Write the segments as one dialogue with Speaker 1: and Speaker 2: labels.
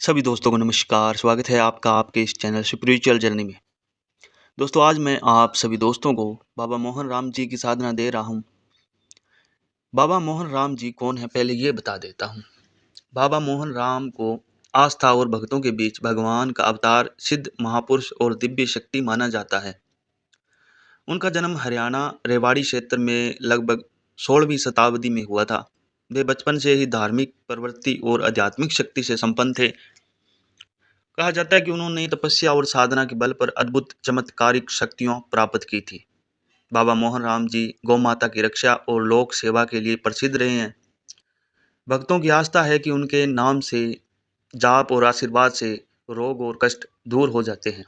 Speaker 1: सभी दोस्तों को नमस्कार। स्वागत है आपका आपके इस चैनल स्पिरिचुअल जर्नी में। दोस्तों, आज मैं आप सभी दोस्तों को बाबा मोहन राम जी की साधना दे रहा हूँ। बाबा मोहन राम जी कौन है, पहले ये बता देता हूँ। बाबा मोहन राम को आस्था और भक्तों के बीच भगवान का अवतार, सिद्ध महापुरुष और दिव्य शक्ति माना जाता है। उनका जन्म हरियाणा रेवाड़ी क्षेत्र में लगभग 16वीं शताब्दी में हुआ था। वे बचपन से ही धार्मिक प्रवृत्ति और आध्यात्मिक शक्ति से संपन्न थे। कहा जाता है कि उन्होंने तपस्या और साधना के बल पर अद्भुत चमत्कारिक शक्तियां प्राप्त की थी। बाबा मोहन राम जी गौ माता की रक्षा और लोक सेवा के लिए प्रसिद्ध रहे हैं। भक्तों की आस्था है कि उनके नाम से, जाप और आशीर्वाद से रोग और कष्ट दूर हो जाते हैं।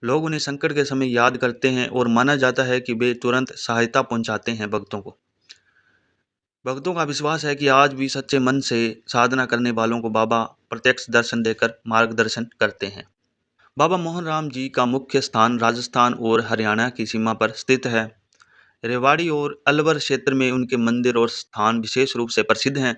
Speaker 1: लोग उन्हें संकट के समय याद करते हैं और माना जाता है कि वे तुरंत सहायता पहुंचाते हैं भक्तों को। भक्तों का विश्वास है कि आज भी सच्चे मन से साधना करने वालों को बाबा प्रत्यक्ष दर्शन देकर मार्गदर्शन करते हैं। बाबा मोहन राम जी का मुख्य स्थान राजस्थान और हरियाणा की सीमा पर स्थित है। रेवाड़ी और अलवर क्षेत्र में उनके मंदिर और स्थान विशेष रूप से प्रसिद्ध हैं।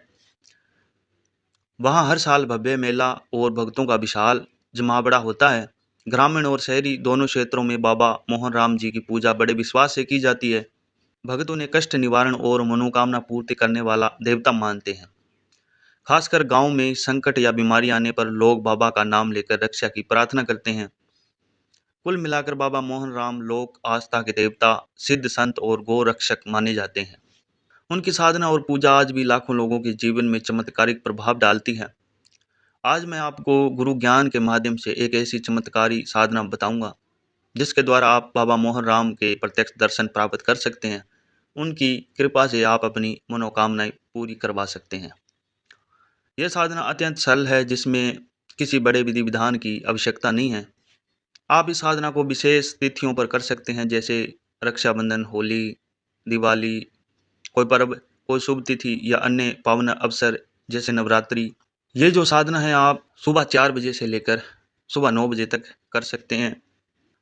Speaker 1: वहाँ हर साल भव्य मेला और भक्तों का विशाल जमावड़ा होता है। ग्रामीण और शहरी दोनों क्षेत्रों में बाबा मोहन राम जी की पूजा बड़े विश्वास से की जाती है। भक्त उन्हें कष्ट निवारण और मनोकामना पूर्ति करने वाला देवता मानते हैं। खासकर गांव में संकट या बीमारी आने पर लोग बाबा का नाम लेकर रक्षा की प्रार्थना करते हैं। कुल मिलाकर बाबा मोहन राम लोक आस्था के देवता, सिद्ध संत और गौ रक्षक माने जाते हैं। उनकी साधना और पूजा आज भी लाखों लोगों के जीवन में चमत्कारिक प्रभाव डालती है। आज मैं आपको गुरु ज्ञान के माध्यम से एक ऐसी चमत्कारी साधना बताऊंगा जिसके द्वारा आप बाबा मोहन राम के प्रत्यक्ष दर्शन प्राप्त कर सकते हैं। उनकी कृपा से आप अपनी मनोकामनाएं पूरी करवा सकते हैं। यह साधना अत्यंत सरल है, जिसमें किसी बड़े विधि विधान की आवश्यकता नहीं है। आप इस साधना को विशेष तिथियों पर कर सकते हैं, जैसे रक्षाबंधन, होली, दिवाली, कोई पर्व, कोई शुभ तिथि या अन्य पावन अवसर जैसे नवरात्रि। ये जो साधना है आप सुबह 4 बजे से लेकर सुबह 9 बजे तक कर सकते हैं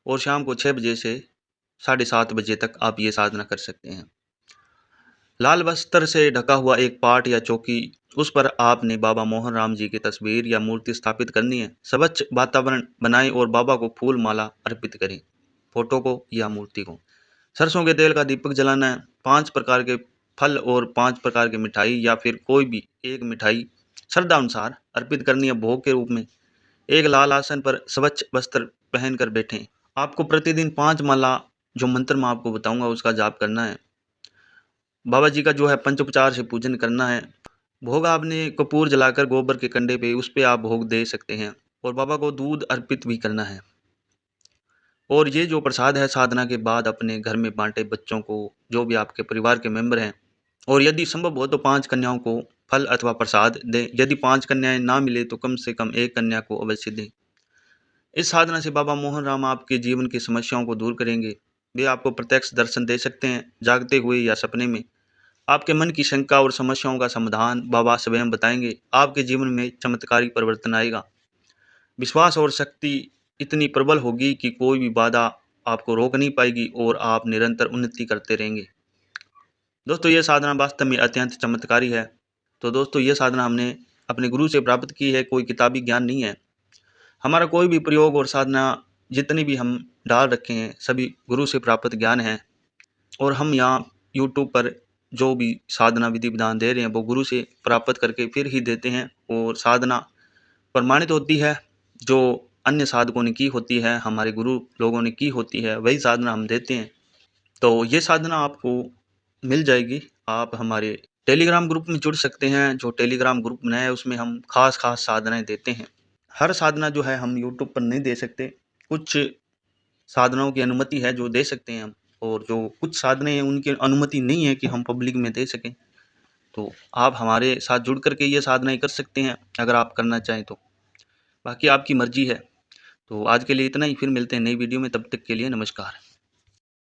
Speaker 1: और शाम को 6 बजे से 7:30 बजे तक आप ये साधना कर सकते हैं। लाल वस्त्र से ढका हुआ एक पाट या चौकी, उस पर आपने बाबा मोहन राम जी की तस्वीर या मूर्ति स्थापित करनी है। स्वच्छ वातावरण बनाएं और बाबा को फूल माला अर्पित करें, फोटो को या मूर्ति को। सरसों के तेल का दीपक जलाना है। 5 प्रकार के फल और 5 प्रकार की मिठाई या फिर कोई भी एक मिठाई श्रद्धा अनुसार अर्पित करनी है भोग के रूप में। एक लाल आसन पर स्वच्छ वस्त्र पहनकर बैठें। आपको प्रतिदिन 5 माला, जो मंत्र मैं आपको बताऊंगा, उसका जाप करना है। बाबा जी का जो है पंचोपचार से पूजन करना है। भोग आपने कपूर जलाकर गोबर के कंडे पे, उस पे आप भोग दे सकते हैं और बाबा को दूध अर्पित भी करना है। और ये जो प्रसाद है साधना के बाद अपने घर में बांटे बच्चों को, जो भी आपके परिवार के मेंबर हैं। और यदि संभव हो तो 5 कन्याओं को फल अथवा प्रसाद दें। यदि 5 कन्याएं ना मिले तो कम से कम 1 कन्या को अवश्य दें। इस साधना से बाबा मोहन राम आपके जीवन की समस्याओं को दूर करेंगे। वे आपको प्रत्यक्ष दर्शन दे सकते हैं, जागते हुए या सपने में। आपके मन की शंका और समस्याओं का समाधान बाबा स्वयं बताएंगे। आपके जीवन में चमत्कारी परिवर्तन आएगा। विश्वास और शक्ति इतनी प्रबल होगी कि कोई भी बाधा आपको रोक नहीं पाएगी और आप निरंतर उन्नति करते रहेंगे। दोस्तों, ये साधना वास्तव में अत्यंत चमत्कारी है। तो दोस्तों, ये साधना हमने अपने गुरु से प्राप्त की है, कोई किताबी ज्ञान नहीं है। हमारा कोई भी प्रयोग और साधना जितनी भी हम डाल रखे हैं, सभी गुरु से प्राप्त ज्ञान है। और हम यहाँ यूट्यूब पर जो भी साधना विधि विधान दे रहे हैं वो गुरु से प्राप्त करके फिर ही देते हैं। और साधना प्रमाणित होती है, जो अन्य साधकों ने की होती है, हमारे गुरु लोगों ने की होती है, वही साधना हम देते हैं। तो ये साधना आपको मिल जाएगी। आप हमारे टेलीग्राम ग्रुप में जुड़ सकते हैं। जो टेलीग्राम ग्रुप बनाया है उसमें हम खास साधनाएं देते हैं। हर साधना जो है हम यूट्यूब पर नहीं दे सकते। कुछ साधनाओं की अनुमति है जो दे सकते हैं हम, और जो कुछ साधनाएं हैं उनकी अनुमति नहीं है कि हम पब्लिक में दे सकें। तो आप हमारे साथ जुड़ करके ये साधनाएं कर सकते हैं अगर आप करना चाहें तो। बाकी आपकी मर्जी है। तो आज के लिए इतना ही, फिर मिलते हैं नई वीडियो में। तब तक के लिए नमस्कार।